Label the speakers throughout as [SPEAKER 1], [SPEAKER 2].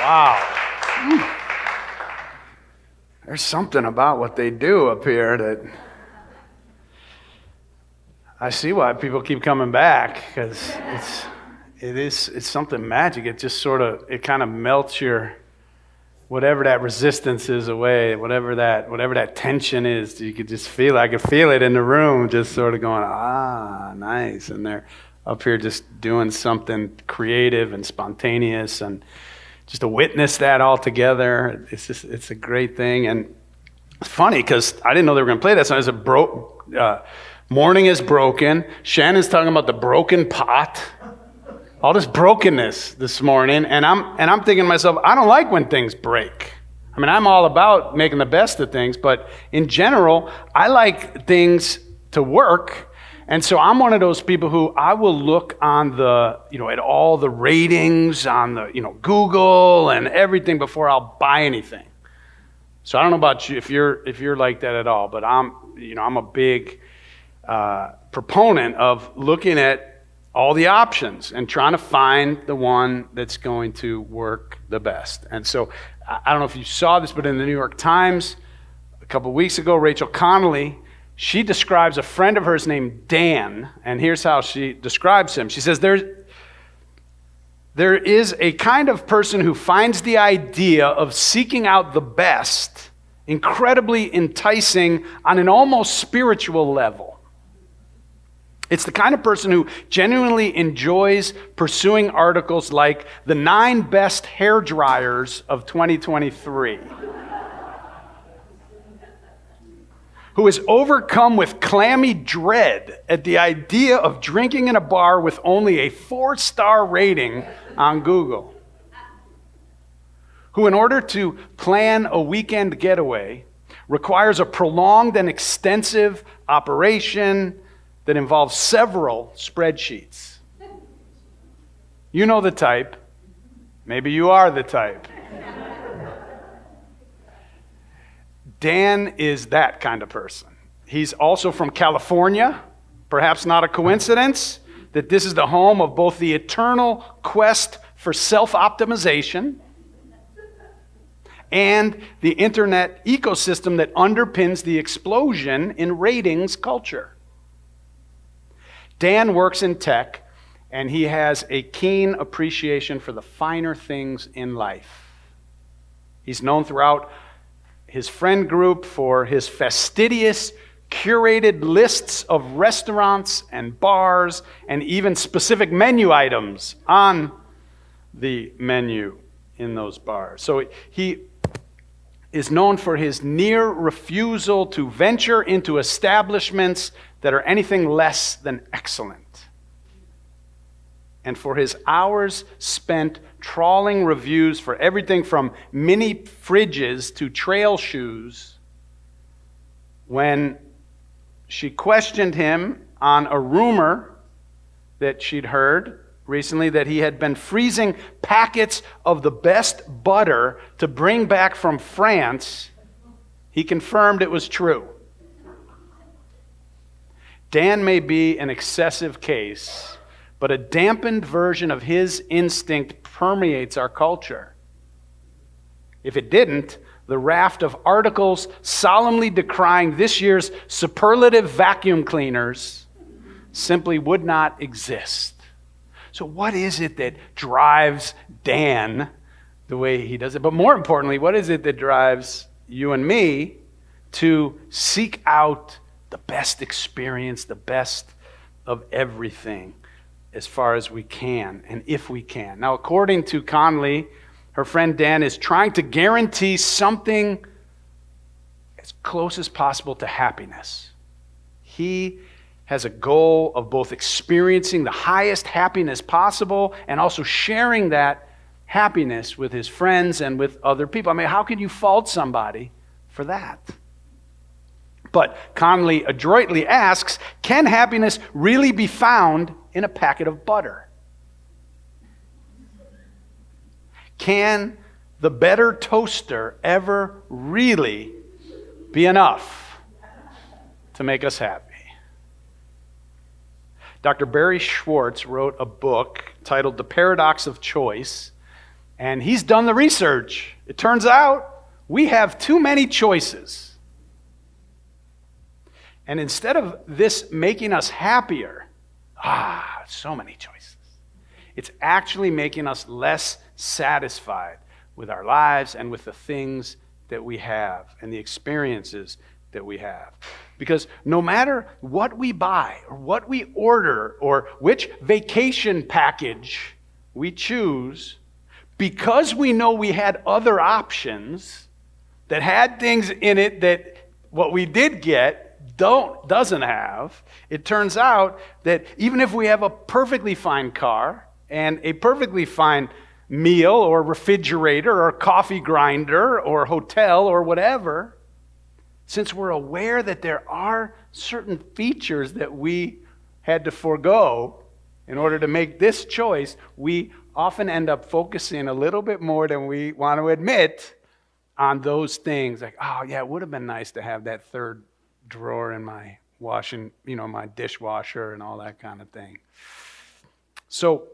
[SPEAKER 1] Wow. There's something about what they do up here that I see why people keep coming back, because it's something magic. It just it kind of melts your whatever that resistance is away, whatever that tension is. You could just feel it. I could feel it in the room, just sort of going, nice. And they're up here just doing something creative and spontaneous, and just to witness that all together, it's a great thing. And it's funny because I didn't know they were going to play that song. It's Morning is Broken. Shannon's talking about the broken pot. All this brokenness this morning, and I'm thinking to myself, I don't like when things break. I mean, I'm all about making the best of things, but in general, I like things to work. And so I'm one of those people who I will look on at all the ratings on the, Google and everything before I'll buy anything. So I don't know about you if you're like that at all, but I'm a big proponent of looking at all the options and trying to find the one that's going to work the best. And so I don't know if you saw this, but in the New York Times a couple of weeks ago, Rachel Connolly, she describes a friend of hers named Dan, and here's how she describes him. She says, there is a kind of person who finds the idea of seeking out the best incredibly enticing on an almost spiritual level. It's the kind of person who genuinely enjoys pursuing articles like the 9 best hair dryers of 2023. Who is overcome with clammy dread at the idea of drinking in a bar with only a 4-star rating on Google. Who, in order to plan a weekend getaway, requires a prolonged and extensive operation that involves several spreadsheets. You know the type. Maybe you are the type. Dan is that kind of person. He's also from California. Perhaps not a coincidence that this is the home of both the eternal quest for self-optimization and the internet ecosystem that underpins the explosion in ratings culture. Dan works in tech, and he has a keen appreciation for the finer things in life. He's known throughout his friend group for his fastidious, curated lists of restaurants and bars and even specific menu items on the menu in those bars. So he is known for his near refusal to venture into establishments that are anything less than excellent, and for his hours spent trawling reviews for everything from mini fridges to trail shoes. When she questioned him on a rumor that she'd heard recently that he had been freezing packets of the best butter to bring back from France, he confirmed it was true. Dan may be an excessive case, but a dampened version of his instinct permeates our culture. If it didn't, the raft of articles solemnly decrying this year's superlative vacuum cleaners simply would not exist. So what is it that drives Dan the way he does it? But more importantly, what is it that drives you and me to seek out the best experience, the best of everything as far as we can and if we can? Now, according to Conley, her friend Dan is trying to guarantee something as close as possible to happiness. He has a goal of both experiencing the highest happiness possible and also sharing that happiness with his friends and with other people. I mean, how can you fault somebody for that? But Conley adroitly asks, can happiness really be found in a packet of butter? Can the better toaster ever really be enough to make us happy? Dr. Barry Schwartz wrote a book titled The Paradox of Choice, And he's done the research. It turns out we have too many choices. And instead of this making us happier, so many choices, it's actually making us less satisfied with our lives and with the things that we have and the experiences that we have. Because no matter what we buy or what we order or which vacation package we choose, because we know we had other options that had things in it that what we did get doesn't have, it turns out that even if we have a perfectly fine car and a perfectly fine meal or refrigerator or coffee grinder or hotel or whatever, since we're aware that there are certain features that we had to forego in order to make this choice, we often end up focusing a little bit more than we want to admit on those things. Like, oh yeah, it would have been nice to have that third drawer in my washing, my dishwasher and all that kind of thing. So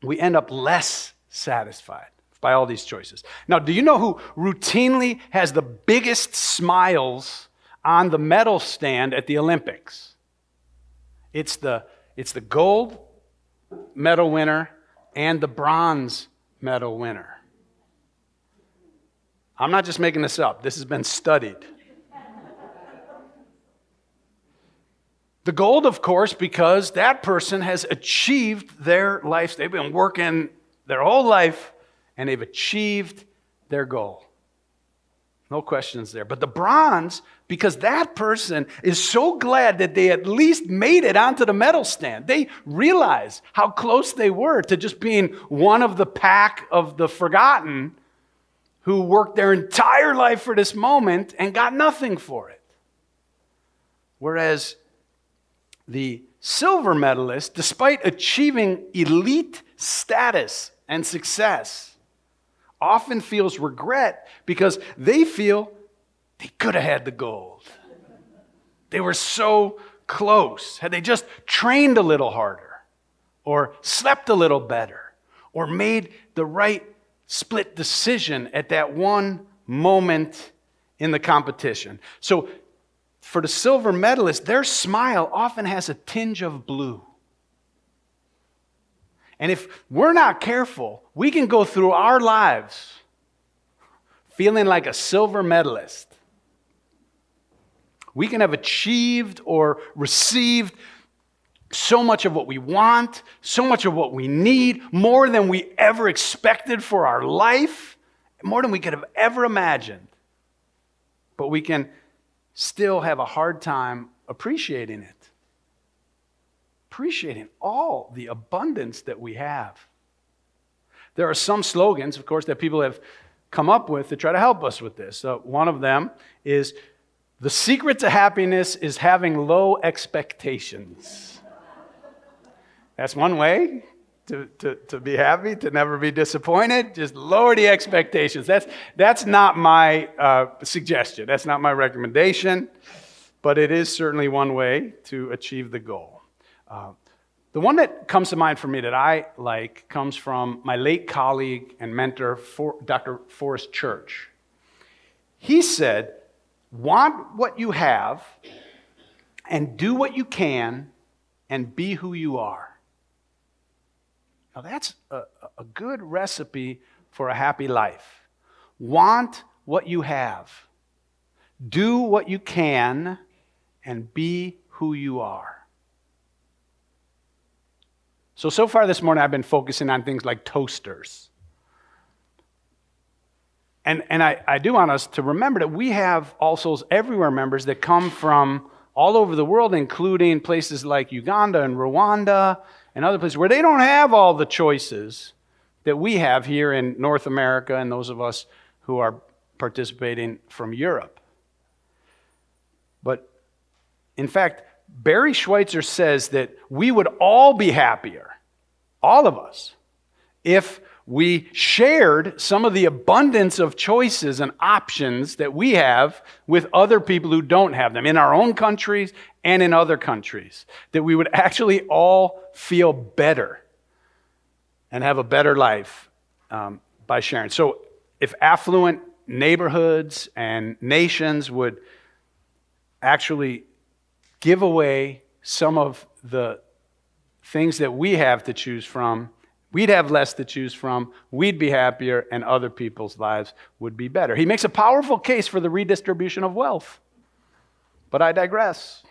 [SPEAKER 1] we end up less satisfied by all these choices. Now, do you know who routinely has the biggest smiles on the medal stand at the Olympics? It's the gold medal winner and the bronze medal winner. I'm not just making this up. This has been studied. The gold, of course, because that person has achieved their life. They've been working their whole life, and they've achieved their goal. No questions there. But the bronze, because that person is so glad that they at least made it onto the medal stand. They realize how close they were to just being one of the pack of the forgotten who worked their entire life for this moment and got nothing for it. Whereas the silver medalist, despite achieving elite status and success, often feels regret because they feel they could have had the gold. They were so close. Had they just trained a little harder, or slept a little better, or made the right split decision at that one moment in the competition. So for the silver medalist, their smile often has a tinge of blue. And if we're not careful, we can go through our lives feeling like a silver medalist. We can have achieved or received so much of what we want, so much of what we need, more than we ever expected for our life, more than we could have ever imagined. But we can still have a hard time appreciating it. Appreciating all the abundance that we have. There are some slogans, of course, that people have come up with to try to help us with this. So one of them is, the secret to happiness is having low expectations. That's one way to be happy, to never be disappointed. Just lower the expectations. That's not my suggestion. That's not my recommendation. But it is certainly one way to achieve the goal. The one that comes to mind for me that I like comes from my late colleague and mentor, Dr. Forrest Church. He said, want what you have and do what you can and be who you are. Now that's a good recipe for a happy life. Want what you have. Do what you can and be who you are. So far this morning I've been focusing on things like toasters. And I do want us to remember that we have All Souls Everywhere members that come from all over the world, including places like Uganda and Rwanda and other places where they don't have all the choices that we have here in North America and those of us who are participating from Europe. But in fact, Barry Schweitzer says that we would all be happier, all of us, if we shared some of the abundance of choices and options that we have with other people who don't have them in our own countries and in other countries, that we would actually all feel better and have a better life by sharing. So if affluent neighborhoods and nations would actually give away some of the things that we have to choose from, we'd have less to choose from, we'd be happier, and other people's lives would be better. He makes a powerful case for the redistribution of wealth. But I digress.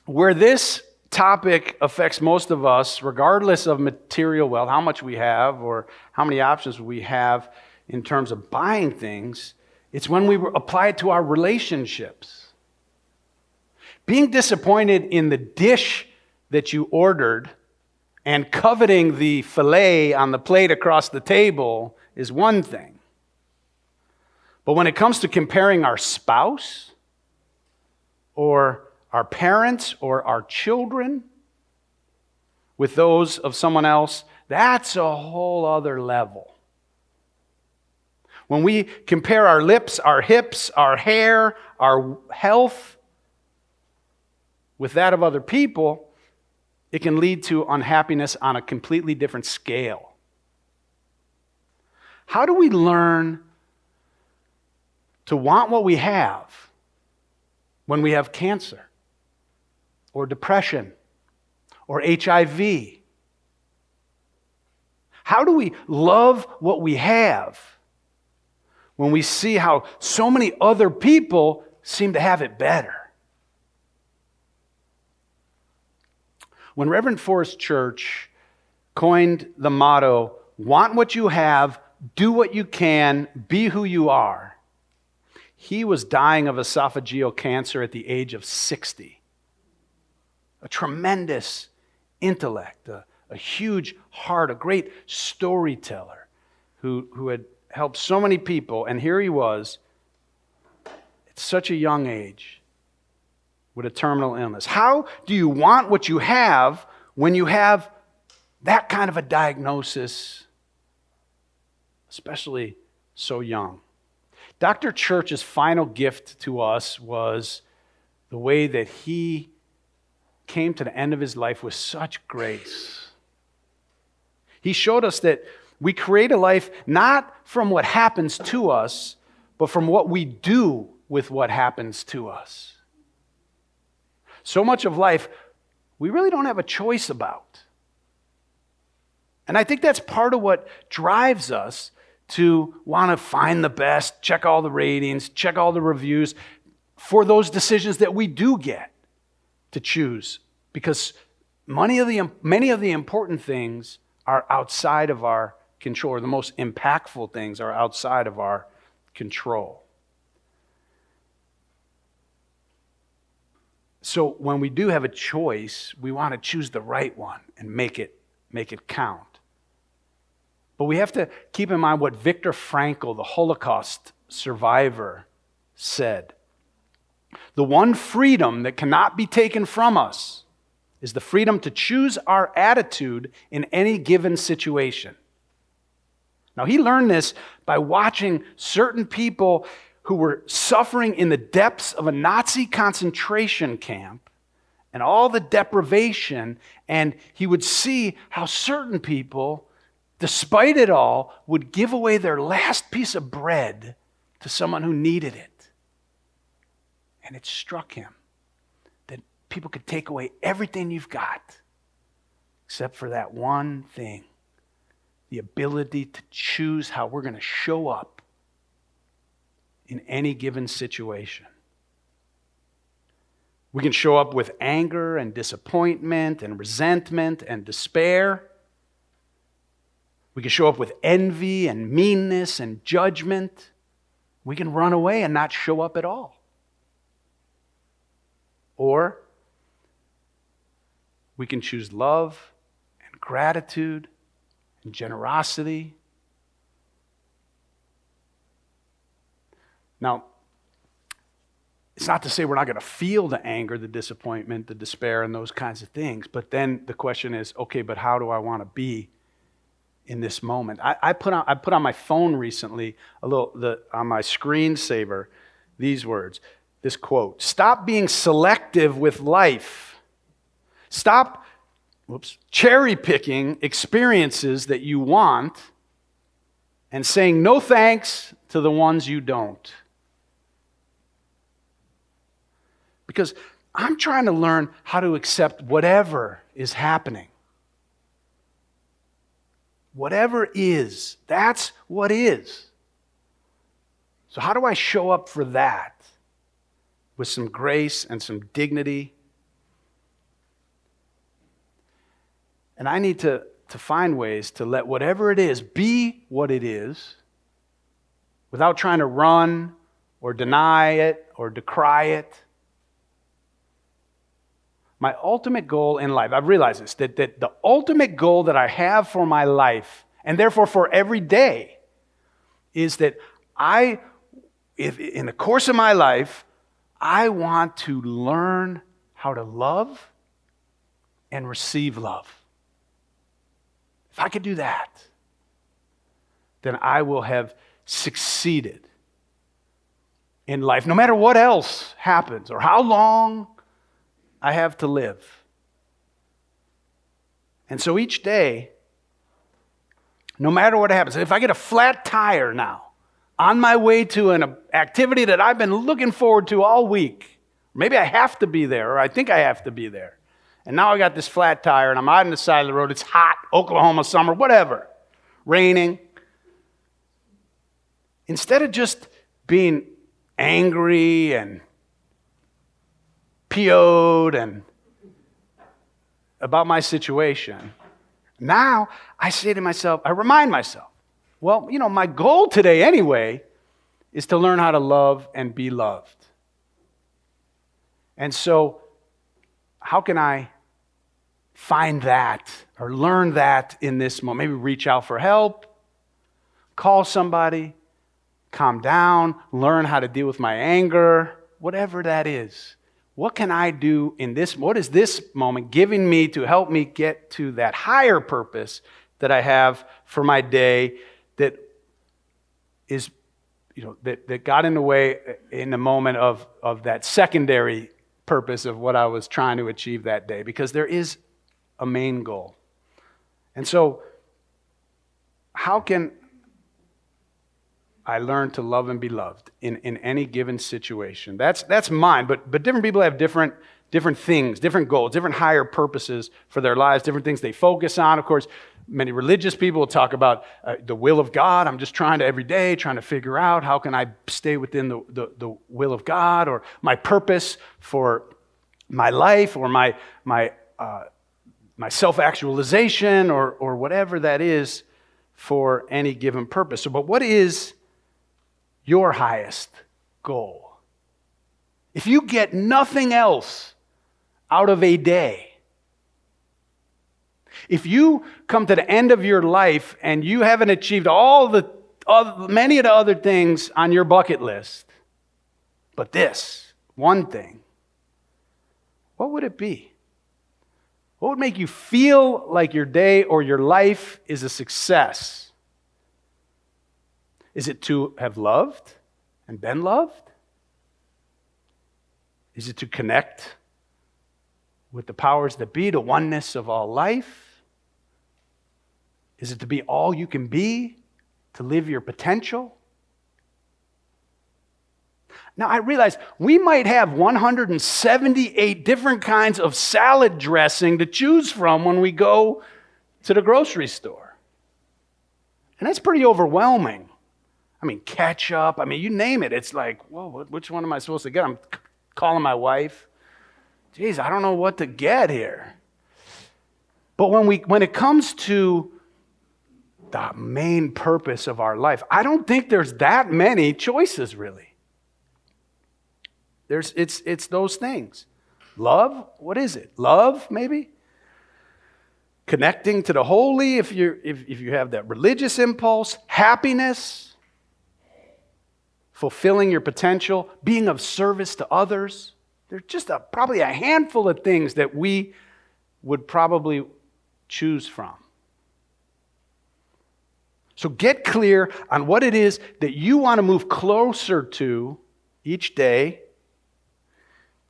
[SPEAKER 1] Where this topic affects most of us, regardless of material wealth, how much we have or how many options we have in terms of buying things, it's when we apply it to our relationships. Being disappointed in the dish that you ordered and coveting the filet on the plate across the table is one thing. But when it comes to comparing our spouse or our parents or our children with those of someone else, that's a whole other level. When we compare our lips, our hips, our hair, our health with that of other people, it can lead to unhappiness on a completely different scale. How do we learn to want what we have when we have cancer or depression or HIV? How do we love what we have when we see how so many other people seem to have it better? When Reverend Forrest Church coined the motto, "Want what you have, do what you can, be who you are," he was dying of esophageal cancer at the age of 60. A tremendous intellect, a huge heart, a great storyteller who had helped so many people. And here he was at such a young age with a terminal illness. How do you want what you have when you have that kind of a diagnosis, especially so young? Dr. Church's final gift to us was the way that he came to the end of his life with such grace. He showed us that we create a life not from what happens to us, but from what we do with what happens to us. So much of life we really don't have a choice about. And I think that's part of what drives us to want to find the best, check all the ratings, check all the reviews for those decisions that we do get to choose. Because many of the important things are outside of our control, or the most impactful things are outside of our control. So when we do have a choice, we want to choose the right one and make it count. But we have to keep in mind what Viktor Frankl, the Holocaust survivor, said. The one freedom that cannot be taken from us is the freedom to choose our attitude in any given situation. Now, he learned this by watching certain people who were suffering in the depths of a Nazi concentration camp and all the deprivation, and he would see how certain people, despite it all, would give away their last piece of bread to someone who needed it. And it struck him that people could take away everything you've got except for that one thing, the ability to choose how we're going to show up in any given situation. We can show up with anger and disappointment and resentment and despair. We can show up with envy and meanness and judgment. We can run away and not show up at all. Or we can choose love and gratitude and generosity. Now, it's not to say we're not going to feel the anger, the disappointment, the despair, and those kinds of things. But then the question is, okay, but how do I want to be in this moment? I put on my phone recently on my screensaver these words, this quote: "Stop being selective with life. Stop cherry picking experiences that you want and saying no thanks to the ones you don't. Because I'm trying to learn how to accept whatever is happening. Whatever is, that's what is. So how do I show up for that with some grace and some dignity? And I need to find ways to let whatever it is be what it is without trying to run or deny it or decry it. My ultimate goal in life, I've realized this, that the ultimate goal that I have for my life, and therefore for every day, is that if in the course of my life, I want to learn how to love and receive love. If I could do that, then I will have succeeded in life, no matter what else happens or how long I have to live. And so each day, no matter what happens, if I get a flat tire now, on my way to an activity that I've been looking forward to all week, maybe I have to be there, or I think I have to be there, and now I got this flat tire, and I'm out on the side of the road, it's hot, Oklahoma summer, whatever, raining. Instead of just being angry and PO'd and about my situation, now I say to myself, I remind myself, well, my goal today anyway is to learn how to love and be loved. And so, how can I find that or learn that in this moment? Maybe reach out for help, call somebody, calm down, learn how to deal with my anger, whatever that is. What can I do in this? What is this moment giving me to help me get to that higher purpose that I have for my day that is, that got in the way in the moment of that secondary purpose of what I was trying to achieve that day? Because there is a main goal. And so, how can I learn to love and be loved in any given situation? That's mine, but different people have different things, different goals, different higher purposes for their lives, different things they focus on. Of course, many religious people will talk about the will of God. I'm just every day trying to figure out how can I stay within the will of God, or my purpose for my life, or my self-actualization, or whatever that is for any given purpose. So, but what is your highest goal? If you get nothing else out of a day, if you come to the end of your life and you haven't achieved many of the other things on your bucket list, but this one thing, what would it be? What would make you feel like your day or your life is a success? Is it to have loved and been loved? Is it to connect with the powers that be, the oneness of all life? Is it to be all you can be, to live your potential? Now, I realize we might have 178 different kinds of salad dressing to choose from when we go to the grocery store. And that's pretty overwhelming. I mean, ketchup, you name it. It's like, whoa, which one am I supposed to get? I'm calling my wife. Geez, I don't know what to get here. But when it comes to the main purpose of our life, I don't think there's that many choices, really. It's those things. Love, what is it? Love, maybe? Connecting to the holy, if you have that religious impulse. Happiness. Fulfilling your potential, being of service to others. There's just probably a handful of things that we would probably choose from. So get clear on what it is that you want to move closer to each day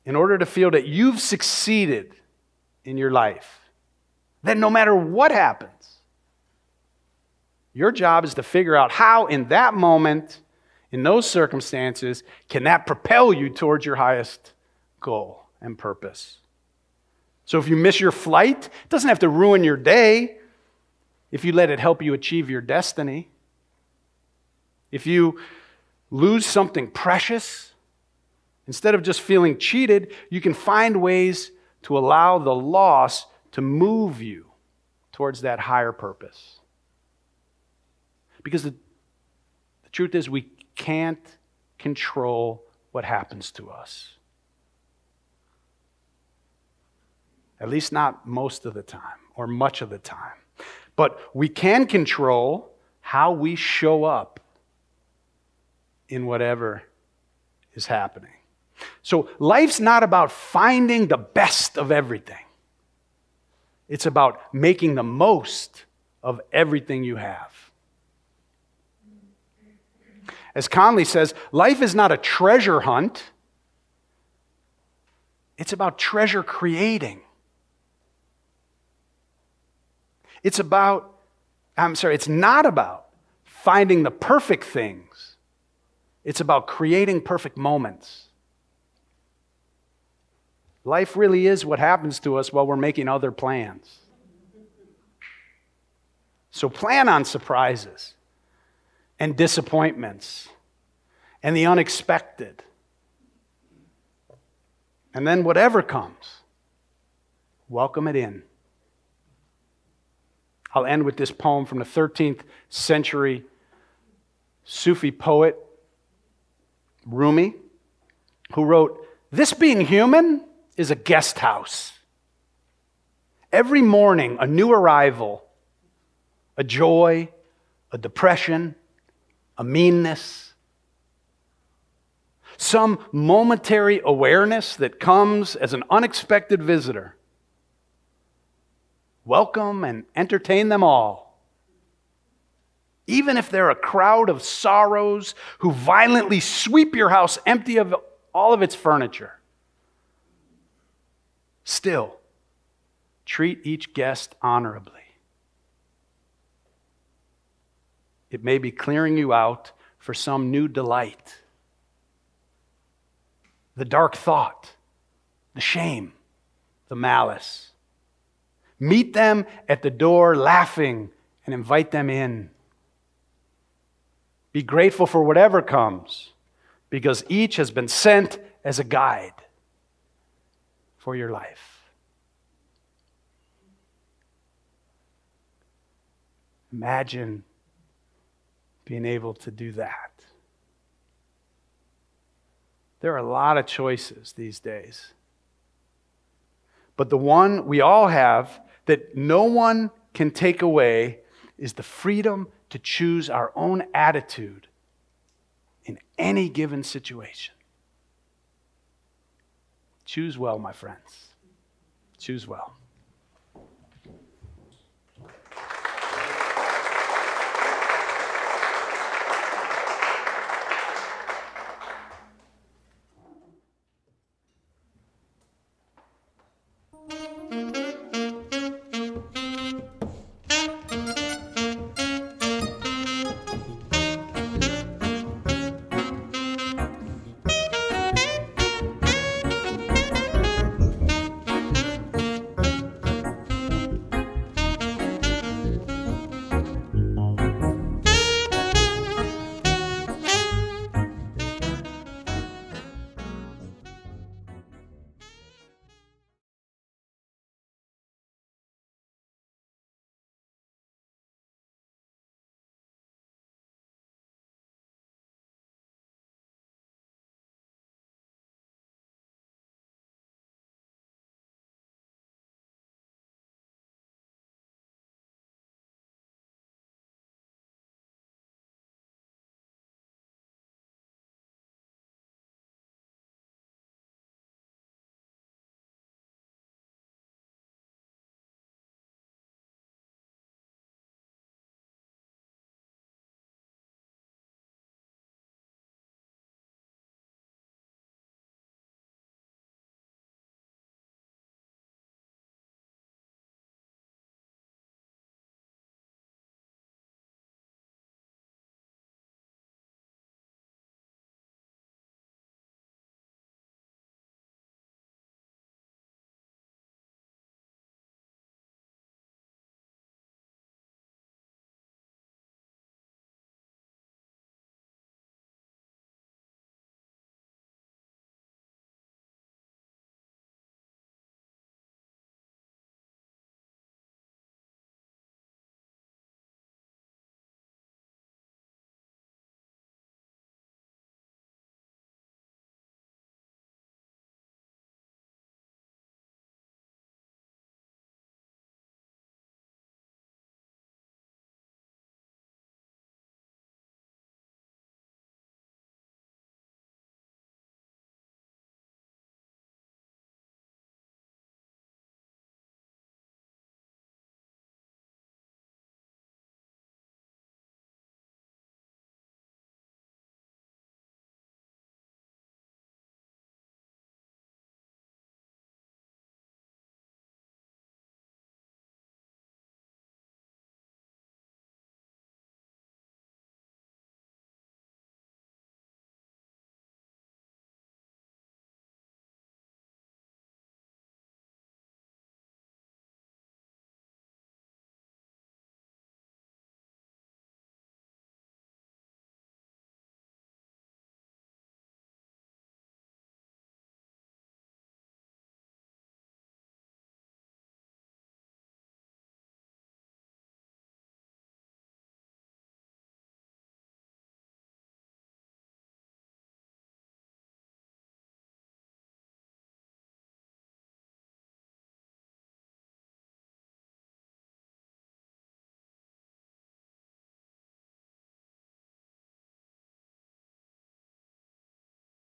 [SPEAKER 1] in order to feel that you've succeeded in your life. then no matter what happens, your job is to figure out how in that moment, in those circumstances, can that propel you towards your highest goal and purpose. So if you miss your flight, it doesn't have to ruin your day if you let it help you achieve your destiny. If you lose something precious, instead of just feeling cheated, you can find ways to allow the loss to move you towards that higher purpose. Because the truth is, we can't control what happens to us. At least not most of the time or much of the time. But we can control how we show up in whatever is happening. So life's not about finding the best of everything. It's about making the most of everything you have. As Conley says, life is not a treasure hunt. It's about treasure creating. It's not about finding the perfect things. It's about creating perfect moments. Life really is what happens to us while we're making other plans. So plan on surprises and disappointments and the unexpected. And then whatever comes, welcome it in. I'll end with this poem from the 13th century Sufi poet, Rumi, who wrote, "This being human is a guest house. Every morning, a new arrival, a joy, a depression, a meanness, some momentary awareness that comes as an unexpected visitor. Welcome and entertain them all. Even if they're a crowd of sorrows who violently sweep your house empty of all of its furniture. Still, treat each guest honorably. It may be clearing you out for some new delight. The dark thought, the shame, the malice. Meet them at the door laughing and invite them in. Be grateful for whatever comes, because each has been sent as a guide for your life." Imagine being able to do that. There are a lot of choices these days. But the one we all have that no one can take away is the freedom to choose our own attitude in any given situation. Choose well, my friends. Choose well.